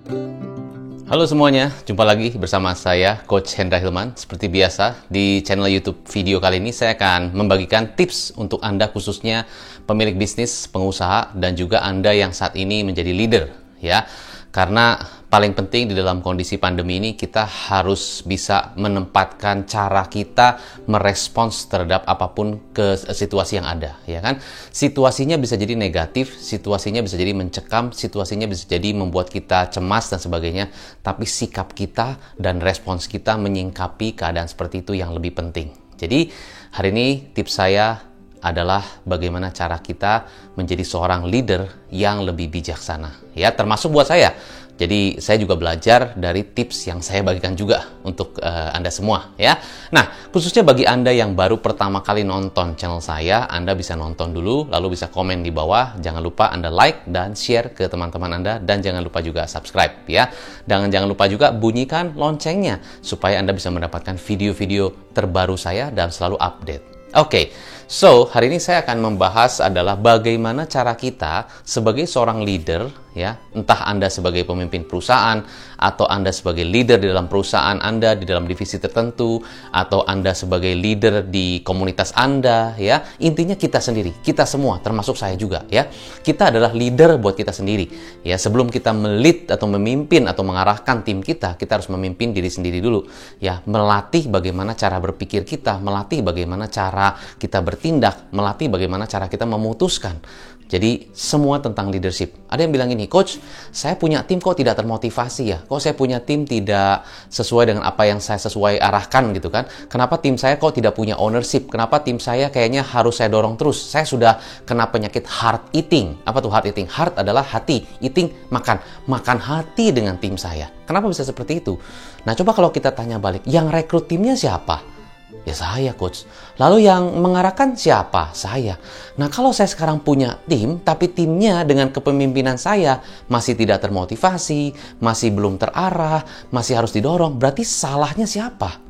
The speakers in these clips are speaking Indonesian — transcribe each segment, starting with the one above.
Halo semuanya, jumpa lagi bersama saya, Coach Hendra Hilman. Seperti biasa, di channel YouTube video kali ini saya akan membagikan tips untuk Anda khususnya pemilik bisnis, pengusaha, dan juga Anda yang saat ini menjadi leader, ya. Karena paling penting di dalam kondisi pandemi ini kita harus bisa menempatkan cara kita merespons terhadap apapun ke situasi yang ada, ya kan? Situasinya bisa jadi negatif, situasinya bisa jadi mencekam, situasinya bisa jadi membuat kita cemas dan sebagainya, tapi sikap kita dan respons kita menyingkapi keadaan seperti itu yang lebih penting. Jadi, hari ini tips saya adalah bagaimana cara kita menjadi seorang leader yang lebih bijaksana, ya, termasuk buat saya. Jadi saya juga belajar dari tips yang saya bagikan juga untuk Anda semua, ya. Nah, khususnya bagi Anda yang baru pertama kali nonton channel saya, Anda bisa nonton dulu, lalu bisa komen di bawah. Jangan lupa Anda like dan share ke teman-teman Anda, dan jangan lupa juga subscribe, ya. Dan jangan lupa juga bunyikan loncengnya supaya Anda bisa mendapatkan video-video terbaru saya dan selalu update. Oke, so hari ini saya akan membahas adalah bagaimana cara kita sebagai seorang leader, ya, entah Anda sebagai pemimpin perusahaan atau Anda sebagai leader di dalam perusahaan Anda, di dalam divisi tertentu, atau Anda sebagai leader di komunitas Anda, ya. Intinya kita sendiri, kita semua, termasuk saya juga, ya. Kita adalah leader buat kita sendiri, ya. Sebelum kita melit atau memimpin atau mengarahkan tim kita harus memimpin diri sendiri dulu, ya. Melatih bagaimana cara berpikir kita, melatih bagaimana cara kita bertindak, melatih bagaimana cara kita memutuskan. Jadi semua tentang leadership. Ada yang bilang ini, Coach, saya punya tim kok tidak termotivasi ya? Kok saya punya tim tidak sesuai dengan apa yang saya sesuai arahkan gitu kan? Kenapa tim saya kok tidak punya ownership? Kenapa tim saya kayaknya harus saya dorong terus? Saya sudah kena penyakit heart eating. Apa tuh heart eating? Heart adalah hati, eating makan. Makan hati dengan tim saya. Kenapa bisa seperti itu? Nah, coba kalau kita tanya balik, yang rekrut timnya siapa? Ya saya, Coach. Lalu yang mengarahkan siapa? Saya. Nah, kalau saya sekarang punya tim, tapi timnya dengan kepemimpinan saya masih tidak termotivasi, masih belum terarah, masih harus didorong, berarti salahnya siapa?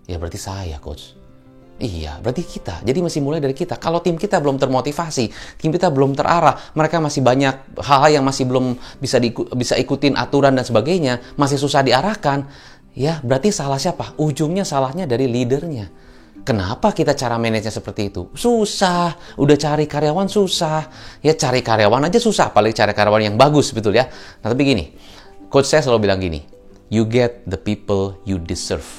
Ya berarti saya, Coach. Iya, berarti kita. Jadi masih mulai dari kita. Kalau tim kita belum termotivasi, tim kita belum terarah, mereka masih banyak hal-hal yang masih belum bisa ikutin aturan dan sebagainya, masih susah diarahkan, ya berarti salah siapa? Ujungnya salahnya dari leadernya. Kenapa kita cara manage-nya seperti itu? Susah. Udah cari karyawan susah. Ya cari karyawan aja susah, apalagi cari karyawan yang bagus, betul ya? Nah tapi gini, coach saya selalu bilang gini, you get the people you deserve.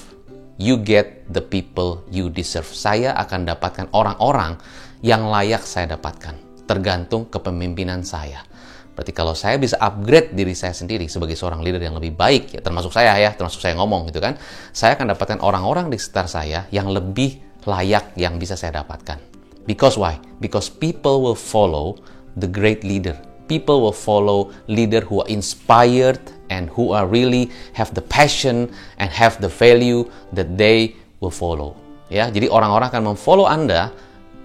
You get the people you deserve. Saya akan dapatkan orang-orang yang layak saya dapatkan, tergantung kepemimpinan saya. Berarti kalau saya bisa upgrade diri saya sendiri sebagai seorang leader yang lebih baik, ya termasuk saya ngomong gitu kan, saya akan dapatkan orang-orang di sekitar saya yang lebih layak yang bisa saya dapatkan. Because why? Because people will follow the great leader. People will follow leader who are inspired and who are really have the passion and have the value that they will follow. Ya, jadi orang-orang akan memfollow Anda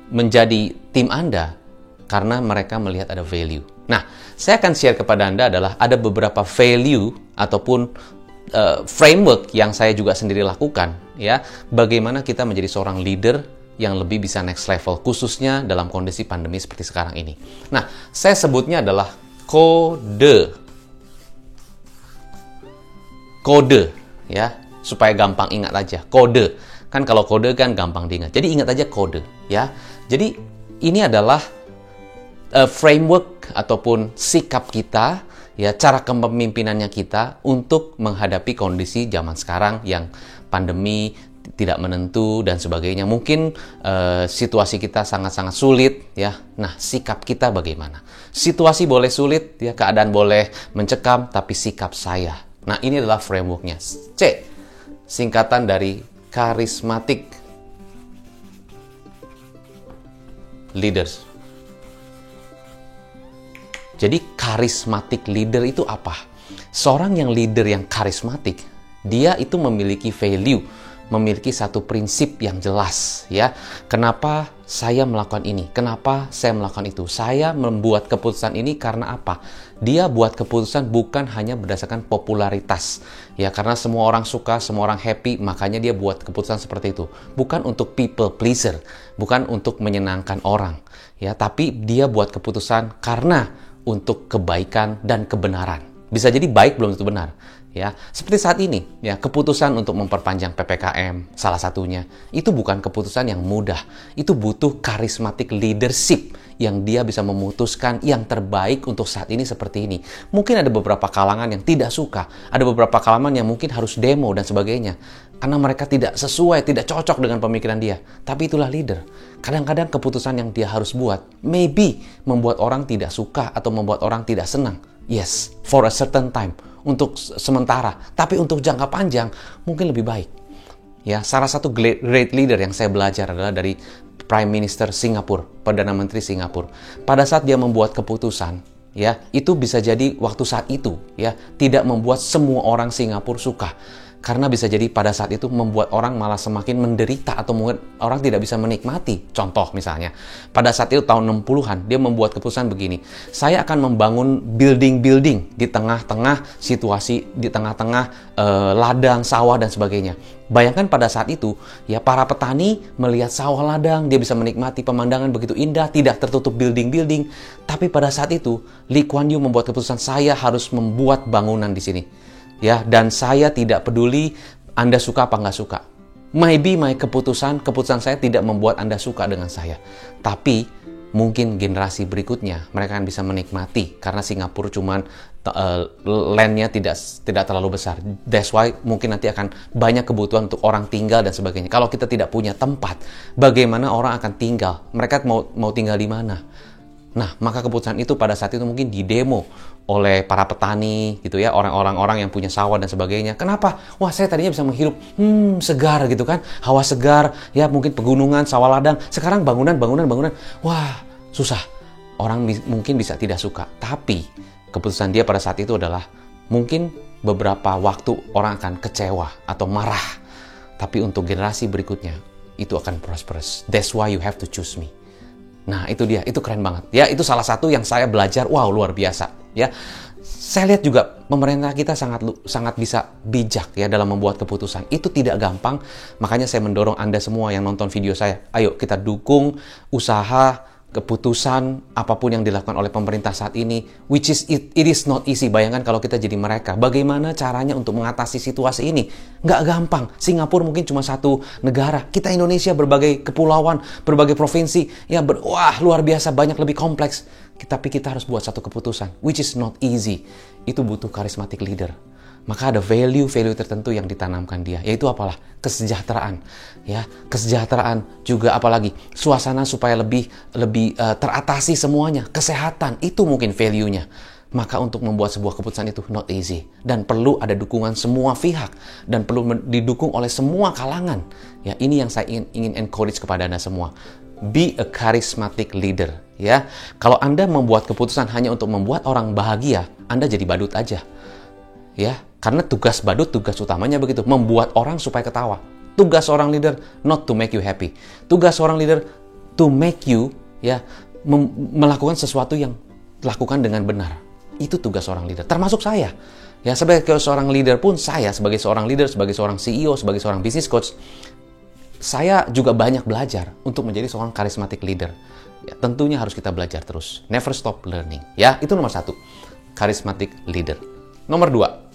menjadi tim Anda karena mereka melihat ada value. Nah, saya akan share kepada Anda adalah ada beberapa value ataupun framework yang saya juga sendiri lakukan, ya. Bagaimana kita menjadi seorang leader yang lebih bisa next level, khususnya dalam kondisi pandemi seperti sekarang ini. Nah, saya sebutnya adalah kode. Kode, ya, supaya gampang ingat aja. Kode. Kan kalau kode kan gampang diingat. Jadi ingat aja kode, ya. Jadi ini adalah framework ataupun sikap kita, ya, cara kepemimpinannya kita untuk menghadapi kondisi zaman sekarang yang pandemi tidak menentu dan sebagainya. Mungkin situasi kita sangat-sangat sulit, ya. Nah, sikap kita bagaimana? Situasi boleh sulit, ya, keadaan boleh mencekam, tapi sikap saya. Nah, ini adalah frameworknya. C, singkatan dari charismatic leaders. Jadi charismatic leader itu apa? Seorang yang leader yang karismatik, dia itu memiliki value, memiliki satu prinsip yang jelas, ya. Kenapa saya melakukan ini? Kenapa saya melakukan itu? Saya membuat keputusan ini karena apa? Dia buat keputusan bukan hanya berdasarkan popularitas, ya, karena semua orang suka, semua orang happy, makanya dia buat keputusan seperti itu. Bukan untuk people pleaser, bukan untuk menyenangkan orang, ya, tapi dia buat keputusan karena untuk kebaikan dan kebenaran. Bisa jadi baik belum tentu benar. Ya, seperti saat ini, ya, keputusan untuk memperpanjang PPKM salah satunya itu bukan keputusan yang mudah. Itu butuh karismatik leadership yang dia bisa memutuskan yang terbaik untuk saat ini seperti ini. Mungkin ada beberapa kalangan yang tidak suka, ada beberapa kalangan yang mungkin harus demo dan sebagainya karena mereka tidak sesuai, tidak cocok dengan pemikiran dia. Tapi itulah leader. Kadang-kadang keputusan yang dia harus buat maybe membuat orang tidak suka atau membuat orang tidak senang. Yes, for a certain time, untuk sementara, tapi untuk jangka panjang mungkin lebih baik. Ya, salah satu great leader yang saya belajar adalah dari Prime Minister Singapura, Perdana Menteri Singapura. Pada saat dia membuat keputusan, ya, itu bisa jadi waktu saat itu, ya, tidak membuat semua orang Singapura suka. Karena bisa jadi pada saat itu membuat orang malah semakin menderita atau mungkin orang tidak bisa menikmati. Contoh misalnya, pada saat itu tahun 60-an, dia membuat keputusan begini. Saya akan membangun building-building di tengah-tengah situasi, di tengah-tengah ladang, sawah, dan sebagainya. Bayangkan pada saat itu, ya, para petani melihat sawah ladang, dia bisa menikmati pemandangan begitu indah, tidak tertutup building-building. Tapi pada saat itu, Lee Kuan Yew membuat keputusan, saya harus membuat bangunan di sini. Ya, dan saya tidak peduli Anda suka apa nggak suka. Maybe keputusan saya tidak membuat Anda suka dengan saya. Tapi mungkin generasi berikutnya mereka akan bisa menikmati karena Singapura cuman land-nya tidak terlalu besar. That's why mungkin nanti akan banyak kebutuhan untuk orang tinggal dan sebagainya. Kalau kita tidak punya tempat, bagaimana orang akan tinggal? Mereka mau tinggal di mana? Nah, maka keputusan itu pada saat itu mungkin didemo oleh para petani gitu ya, orang-orang yang punya sawah dan sebagainya. Kenapa? Wah, saya tadinya bisa menghirup segar gitu kan, hawa segar, ya mungkin pegunungan, sawah ladang. Sekarang bangunan. Wah, susah. Orang mungkin bisa tidak suka. Tapi keputusan dia pada saat itu adalah mungkin beberapa waktu orang akan kecewa atau marah. Tapi untuk generasi berikutnya itu akan prosperous. That's why you have to choose me. Nah, itu dia, itu keren banget. Ya, itu salah satu yang saya belajar, wow, luar biasa. Ya, saya lihat juga pemerintah kita sangat bisa bijak ya dalam membuat keputusan. Itu tidak gampang, makanya saya mendorong Anda semua yang nonton video saya. Ayo kita dukung usaha, keputusan apapun yang dilakukan oleh pemerintah saat ini, which is it is not easy. Bayangkan kalau kita jadi mereka, bagaimana caranya untuk mengatasi situasi ini? Nggak gampang. Singapura mungkin cuma satu negara, kita Indonesia berbagai kepulauan, berbagai provinsi, ya wah luar biasa, banyak lebih kompleks. Tapi kita harus buat satu keputusan, which is not easy. Itu butuh karismatik leader. Maka ada value tertentu yang ditanamkan dia, yaitu apalah? Kesejahteraan. Ya, kesejahteraan juga apalagi suasana supaya lebih teratasi semuanya, kesehatan, itu mungkin value-nya. Maka untuk membuat sebuah keputusan itu not easy dan perlu ada dukungan semua pihak dan perlu didukung oleh semua kalangan. Ya, ini yang saya ingin encourage kepada Anda semua. Be a charismatic leader, ya. Kalau Anda membuat keputusan hanya untuk membuat orang bahagia, Anda jadi badut aja. Ya, karena tugas badut, tugas utamanya begitu, membuat orang supaya ketawa. Tugas seorang leader not to make you happy. Tugas seorang leader to make you melakukan sesuatu yang lakukan dengan benar. Itu tugas seorang leader. Termasuk saya. Ya, sebagai seorang leader pun saya sebagai seorang leader, sebagai seorang CEO, sebagai seorang business coach, saya juga banyak belajar untuk menjadi seorang charismatic leader. Ya, tentunya harus kita belajar terus. Never stop learning. Ya, itu nomor 1. Charismatic leader. Nomor 2.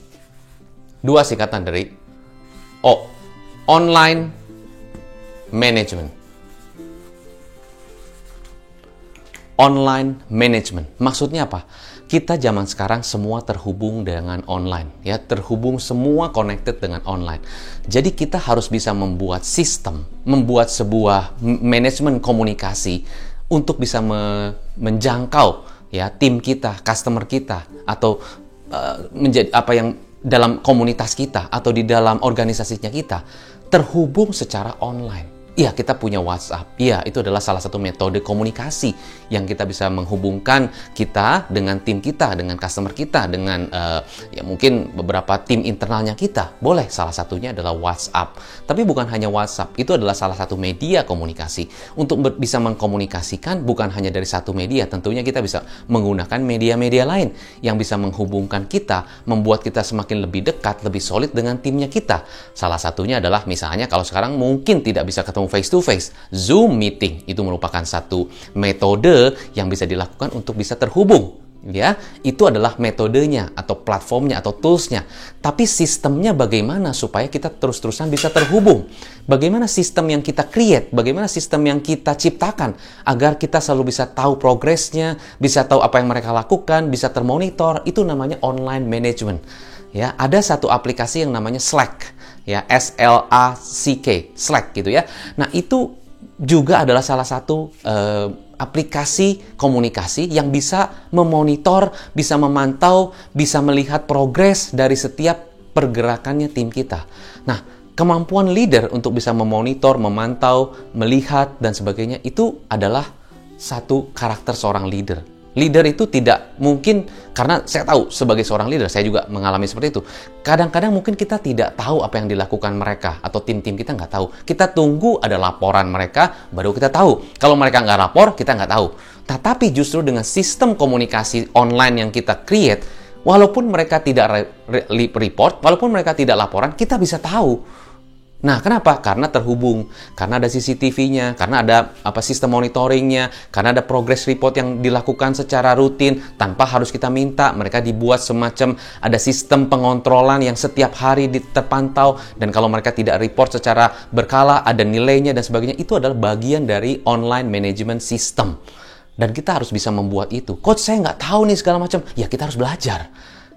2 singkatan dari O. Online management. Online management. Maksudnya apa? Kita zaman sekarang semua terhubung dengan online. Ya, terhubung semua connected dengan online. Jadi kita harus bisa membuat sistem, membuat sebuah manajemen komunikasi untuk bisa menjangkau ya tim kita, customer kita, atau menjadi apa yang dalam komunitas kita atau di dalam organisasinya kita terhubung secara online. Iya, kita punya WhatsApp. Iya, itu adalah salah satu metode komunikasi yang kita bisa menghubungkan kita dengan tim kita, dengan customer kita, dengan ya mungkin beberapa tim internalnya kita. Boleh, salah satunya adalah WhatsApp. Tapi bukan hanya WhatsApp, itu adalah salah satu media komunikasi. Untuk bisa mengkomunikasikan bukan hanya dari satu media, tentunya kita bisa menggunakan media-media lain yang bisa menghubungkan kita, membuat kita semakin lebih dekat, lebih solid dengan timnya kita. Salah satunya adalah misalnya kalau sekarang mungkin tidak bisa ketemu face to face, Zoom meeting itu merupakan satu metode yang bisa dilakukan untuk bisa terhubung Ya, itu adalah metodenya atau platformnya atau toolsnya. Tapi sistemnya bagaimana supaya kita terus-terusan bisa terhubung? Bagaimana sistem yang kita create? Bagaimana sistem yang kita ciptakan agar kita selalu bisa tahu progresnya, bisa tahu apa yang mereka lakukan, bisa termonitor? Itu namanya online management. Ya, ada satu aplikasi yang namanya Slack, ya, S-L-A-C-K, Slack gitu ya. Nah, itu juga adalah salah satu aplikasi komunikasi yang bisa memonitor, bisa memantau, bisa melihat progres dari setiap pergerakannya tim kita. Nah, kemampuan leader untuk bisa memonitor, memantau, melihat, dan sebagainya itu adalah satu karakter seorang leader. Leader itu tidak mungkin, karena saya tahu sebagai seorang leader, saya juga mengalami seperti itu. Kadang-kadang mungkin kita tidak tahu apa yang dilakukan mereka, atau tim-tim kita nggak tahu. Kita tunggu ada laporan mereka, baru kita tahu. Kalau mereka nggak lapor, kita nggak tahu. Tetapi justru dengan sistem komunikasi online yang kita create, walaupun mereka tidak report, walaupun mereka tidak laporan, kita bisa tahu. Nah, kenapa? Karena terhubung, karena ada CCTV-nya, karena ada sistem monitoringnya, karena ada progress report yang dilakukan secara rutin tanpa harus kita minta. Mereka dibuat semacam ada sistem pengontrolan yang setiap hari terpantau, dan kalau mereka tidak report secara berkala, ada nilainya dan sebagainya. Itu adalah bagian dari online management system. Dan kita harus bisa membuat itu. Coach, saya nggak tahu nih segala macam. Ya, kita harus belajar.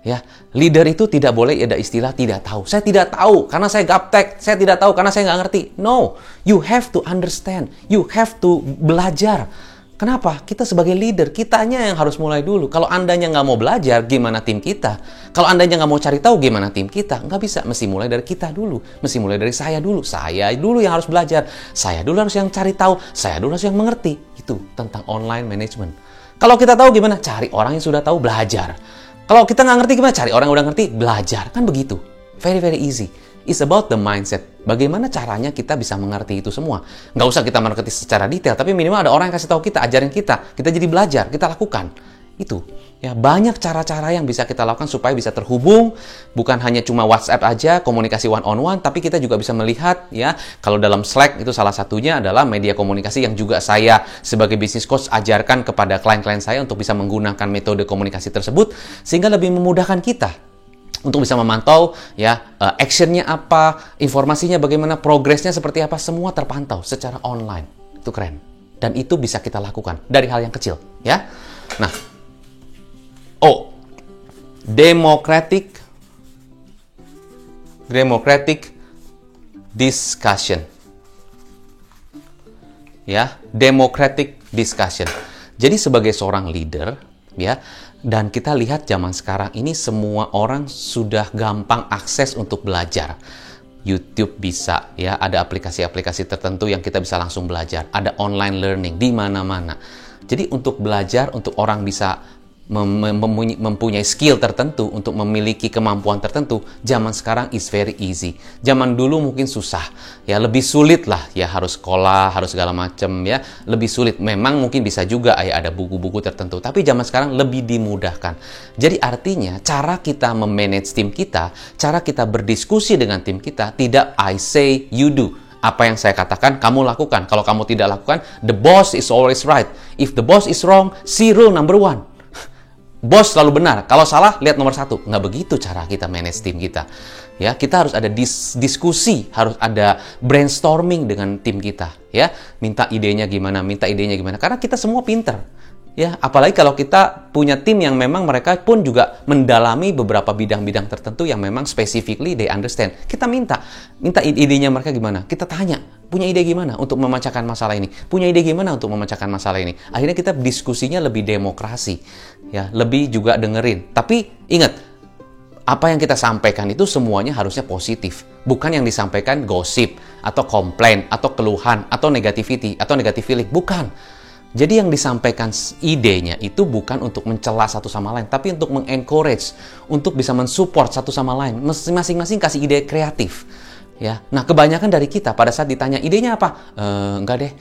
Ya, leader itu tidak boleh ada istilah tidak tahu. Saya tidak tahu karena saya gaptek. Saya tidak tahu karena saya nggak ngerti. No, you have to understand. You have to belajar. Kenapa? Kita sebagai leader, kitanya yang harus mulai dulu. Kalau andanya nggak mau belajar, gimana tim kita? Kalau andanya nggak mau cari tahu, gimana tim kita? Nggak bisa. Mesti mulai dari kita dulu. Mesti mulai dari saya dulu. Saya dulu yang harus belajar. Saya dulu harus yang cari tahu. Saya dulu harus yang mengerti. Itu tentang online management. Kalau kita tahu gimana? Cari orang yang sudah tahu, belajar. Kalau kita nggak ngerti gimana? Cari orang yang udah ngerti, belajar. Kan begitu. Very, very easy. It's about the mindset. Bagaimana caranya kita bisa mengerti itu semua. Nggak usah kita mengerti secara detail, tapi minimal ada orang yang kasih tahu kita, ajarin kita. Kita jadi belajar, kita lakukan. Itu. Ya, banyak cara-cara yang bisa kita lakukan supaya bisa terhubung. Bukan hanya cuma WhatsApp aja, komunikasi one-on-one, tapi kita juga bisa melihat, ya. Kalau dalam Slack, itu salah satunya adalah media komunikasi yang juga saya sebagai business coach ajarkan kepada klien-klien saya untuk bisa menggunakan metode komunikasi tersebut, sehingga lebih memudahkan kita untuk bisa memantau, ya, actionnya apa, informasinya bagaimana, progresnya seperti apa, semua terpantau secara online. Itu keren. Dan itu bisa kita lakukan dari hal yang kecil, ya. Nah, democratic discussion. Ya, democratic discussion. Jadi sebagai seorang leader, ya, dan kita lihat zaman sekarang ini semua orang sudah gampang akses untuk belajar. YouTube bisa, ya, ada aplikasi-aplikasi tertentu yang kita bisa langsung belajar. Ada online learning di mana-mana. Jadi untuk belajar, untuk orang bisa mempunyai skill tertentu untuk memiliki kemampuan tertentu, zaman sekarang is very easy. Zaman dulu mungkin susah, ya, lebih sulit lah, ya, harus sekolah, harus segala macam, ya, lebih sulit. Memang mungkin bisa juga, ya, ada buku-buku tertentu, tapi zaman sekarang lebih dimudahkan. Jadi artinya cara kita memanage tim kita, cara kita berdiskusi dengan tim kita, tidak I say you do. Apa yang saya katakan, kamu lakukan. Kalau kamu tidak lakukan, the boss is always right. If the boss is wrong, see rule number 1. Bos selalu benar. Kalau salah, lihat nomor 1. Nggak begitu cara kita manage tim kita. Ya, kita harus ada diskusi, harus ada brainstorming dengan tim kita. Ya, minta idenya gimana, Karena kita semua pinter. Ya, apalagi kalau kita punya tim yang memang mereka pun juga mendalami beberapa bidang-bidang tertentu yang memang specifically they understand. Kita minta idenya mereka gimana. Kita tanya, punya ide gimana untuk memecahkan masalah ini? Punya ide gimana untuk memecahkan masalah ini? Akhirnya kita diskusinya lebih demokrasi, ya, lebih juga dengerin. Tapi ingat, apa yang kita sampaikan itu semuanya harusnya positif, bukan yang disampaikan gosip atau komplain atau keluhan atau negativity atau negative feeling, bukan. Jadi yang disampaikan idenya itu bukan untuk mencela satu sama lain, tapi untuk mengencourage, untuk bisa mensupport satu sama lain. Masing-masing kasih ide kreatif. Ya, nah kebanyakan dari kita pada saat ditanya idenya apa, enggak deh.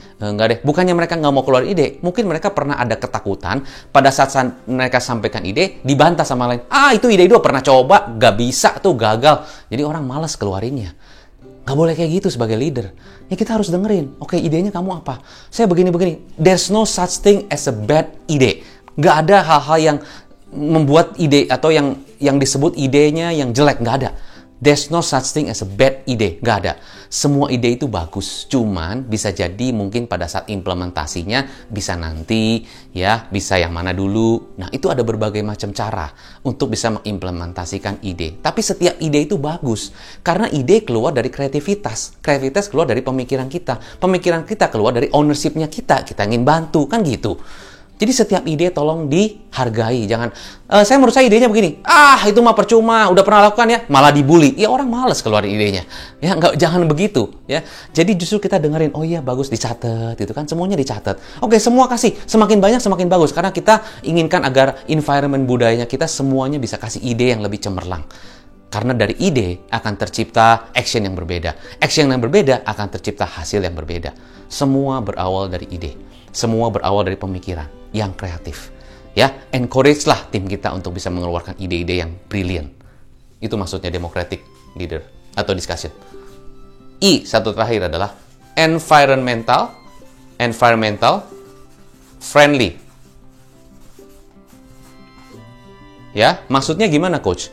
Bukannya mereka nggak mau keluar ide, mungkin mereka pernah ada ketakutan pada saat mereka sampaikan ide dibantah sama lain. Itu ide pernah coba, nggak bisa tuh, gagal. Jadi orang malas keluarinnya. Nggak boleh kayak gitu sebagai leader. Ya kita harus dengerin. Oke, idenya kamu apa? Saya begini. There's no such thing as a bad ide. Nggak ada hal-hal yang membuat ide atau yang disebut idenya yang jelek, nggak ada. There's no such thing as a bad ide, nggak ada. Semua ide itu bagus, cuman bisa jadi mungkin pada saat implementasinya bisa nanti, ya, bisa yang mana dulu. Nah, itu ada berbagai macam cara untuk bisa mengimplementasikan ide. Tapi setiap ide itu bagus, karena ide keluar dari kreativitas. Kreativitas keluar dari pemikiran kita. Pemikiran kita keluar dari ownership-nya kita. Kita ingin bantu, kan gitu. Jadi setiap ide tolong dihargai. Jangan, saya menurut saya idenya begini. Itu mah percuma, udah pernah lakukan ya, malah dibully. Ya orang malas keluarin idenya. Ya jangan begitu ya. Jadi justru kita dengerin, oh iya bagus, dicatat gitu kan. Semuanya dicatat. Oke, semua kasih. Semakin banyak semakin bagus. Karena kita inginkan agar environment budayanya kita semuanya bisa kasih ide yang lebih cemerlang. Karena dari ide akan tercipta action yang berbeda. Action yang berbeda akan tercipta hasil yang berbeda. Semua berawal dari ide. Semua berawal dari pemikiran yang kreatif. Ya, encourage-lah tim kita untuk bisa mengeluarkan ide-ide yang brilian. Itu maksudnya democratic leader atau discussion. Satu terakhir adalah environmental friendly. Ya, maksudnya gimana, Coach?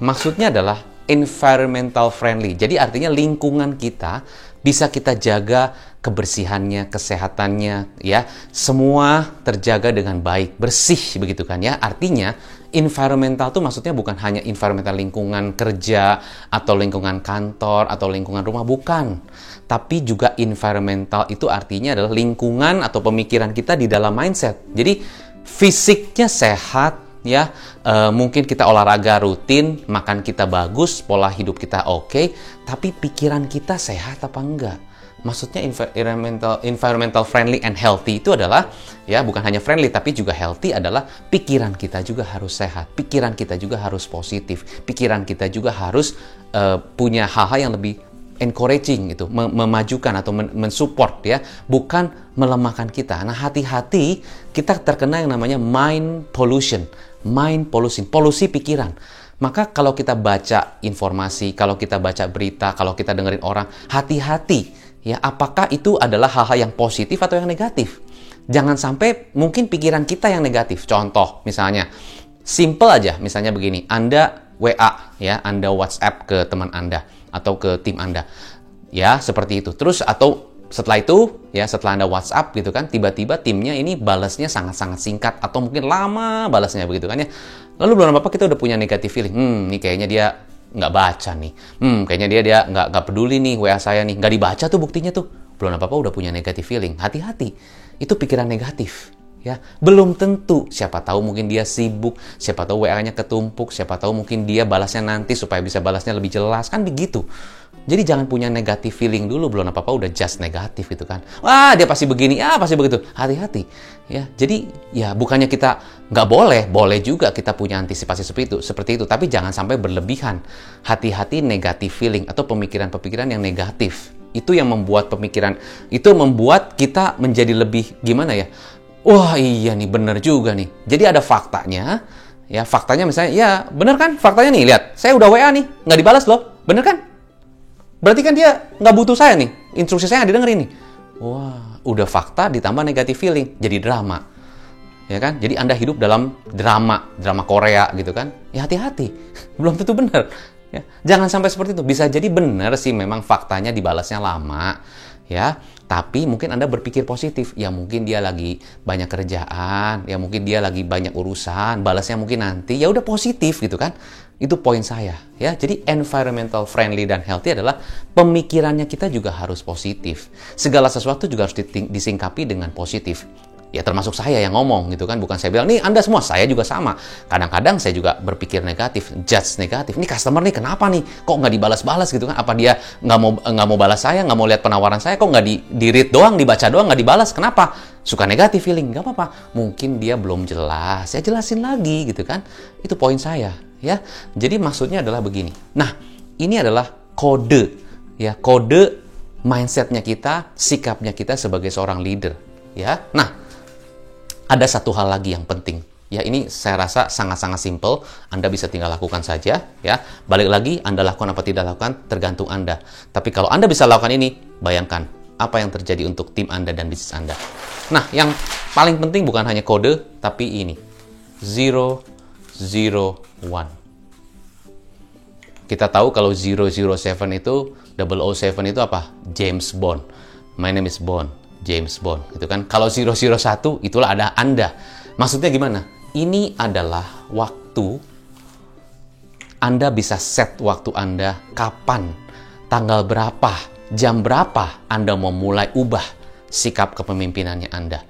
Maksudnya adalah environmental friendly. Jadi artinya lingkungan kita bisa kita jaga kebersihannya, kesehatannya, ya. Semua terjaga dengan baik, bersih begitu kan ya. Artinya environmental itu maksudnya bukan hanya environmental lingkungan kerja atau lingkungan kantor atau lingkungan rumah, bukan. Tapi juga environmental itu artinya adalah lingkungan atau pemikiran kita di dalam mindset. Jadi fisiknya sehat, ya, mungkin kita olahraga rutin, makan kita bagus, pola hidup kita oke, tapi pikiran kita sehat apa enggak? Maksudnya environmental friendly and healthy itu adalah, ya, bukan hanya friendly tapi juga healthy adalah pikiran kita juga harus sehat, pikiran kita juga harus positif, pikiran kita juga harus punya hal-hal yang lebih encouraging itu, memajukan atau mensupport, ya, bukan melemahkan kita. Nah, hati-hati kita terkena yang namanya mind pollution, polusi pikiran. Maka kalau kita baca informasi, kalau kita baca berita, kalau kita dengerin orang, hati-hati ya, apakah itu adalah hal-hal yang positif atau yang negatif. Jangan sampai mungkin pikiran kita yang negatif. Contoh misalnya, simple aja, misalnya begini, Anda WA, ya, Anda WhatsApp ke teman Anda atau ke tim Anda, ya, seperti itu. Terus atau setelah itu, ya, setelah Anda WhatsApp gitu kan, tiba-tiba timnya ini balasnya sangat-sangat singkat atau mungkin lama balasnya begitu kan ya. Lalu belum apa-apa kita udah punya negative feeling. Ini kayaknya dia nggak baca nih. Kayaknya dia nggak peduli nih WA saya nih. Nggak dibaca tuh buktinya tuh. Belum apa-apa udah punya negative feeling. Hati-hati. Itu pikiran negatif. Ya, belum tentu. Siapa tahu mungkin dia sibuk, siapa tahu WA-nya ketumpuk, siapa tahu mungkin dia balasnya nanti supaya bisa balasnya lebih jelas, kan begitu. Jadi jangan punya negative feeling dulu, belum apa-apa udah just negatif gitu kan. Wah, dia pasti begini, pasti begitu. Hati-hati. Ya, jadi ya bukannya kita nggak boleh juga kita punya antisipasi seperti itu, tapi jangan sampai berlebihan. Hati-hati negative feeling atau pemikiran-pemikiran yang negatif. Itu yang membuat membuat kita menjadi lebih gimana ya? Wah, iya nih, bener juga nih. Jadi ada faktanya, ya, faktanya misalnya, ya, bener kan faktanya nih, lihat, saya udah WA nih, nggak dibalas loh, bener kan? Berarti kan dia nggak butuh saya nih, instruksi saya nggak didengerin nih. Wah, udah fakta ditambah negative feeling, jadi drama. Ya kan? Jadi Anda hidup dalam drama Korea gitu kan? Ya hati-hati, belum tentu bener. Ya, jangan sampai seperti itu. Bisa jadi bener sih memang faktanya dibalasnya lama, ya. Tapi mungkin Anda berpikir positif, ya mungkin dia lagi banyak kerjaan, ya mungkin dia lagi banyak urusan, balasnya mungkin nanti, ya udah positif gitu kan. Itu poin saya, ya. Jadi environmental friendly dan healthy adalah pemikirannya kita juga harus positif. Segala sesuatu juga harus disingkapi dengan positif. Ya termasuk saya yang ngomong gitu kan, bukan saya bilang, nih Anda semua, saya juga sama. Kadang-kadang saya juga berpikir negatif, judge negatif. Ini customer nih kenapa nih, kok nggak dibalas-balas gitu kan? Apa dia nggak mau balas saya, nggak mau lihat penawaran saya, kok nggak di-read doang, dibaca doang, nggak dibalas? Kenapa? Suka negatif feeling, nggak apa-apa. Mungkin dia belum jelas, saya jelasin lagi gitu kan. Itu poin saya, ya. Jadi maksudnya adalah begini. Nah, ini adalah kode, ya, kode mindsetnya kita, sikapnya kita sebagai seorang leader, ya. Nah, ada satu hal lagi yang penting. Ya, ini saya rasa sangat-sangat simple. Anda bisa tinggal lakukan saja, ya. Balik lagi, Anda lakukan apa tidak lakukan, tergantung Anda. Tapi kalau Anda bisa lakukan ini, bayangkan apa yang terjadi untuk tim Anda dan bisnis Anda. Nah, yang paling penting bukan hanya kode, tapi ini. Zero Kita tahu kalau 007 itu, 007 itu apa? James Bond. My name is Bond, James Bond. Itu kan. Kalau 001, itulah ada Anda. Maksudnya gimana? Ini adalah waktu, Anda bisa set waktu Anda kapan, tanggal berapa, jam berapa Anda mau mulai ubah sikap kepemimpinannya Anda.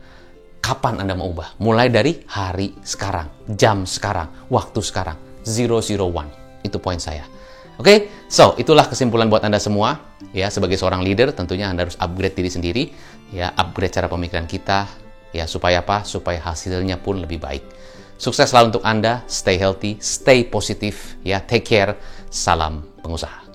Kapan Anda mau ubah? Mulai dari hari sekarang, jam sekarang, waktu sekarang. 001. Itu poin saya. Oke, so itulah kesimpulan buat Anda semua. Ya, sebagai seorang leader tentunya Anda harus upgrade diri sendiri, ya, upgrade cara pemikiran kita, ya, supaya apa? Supaya hasilnya pun lebih baik. Sukses selalu untuk Anda, stay healthy, stay positif, ya, take care. Salam pengusaha.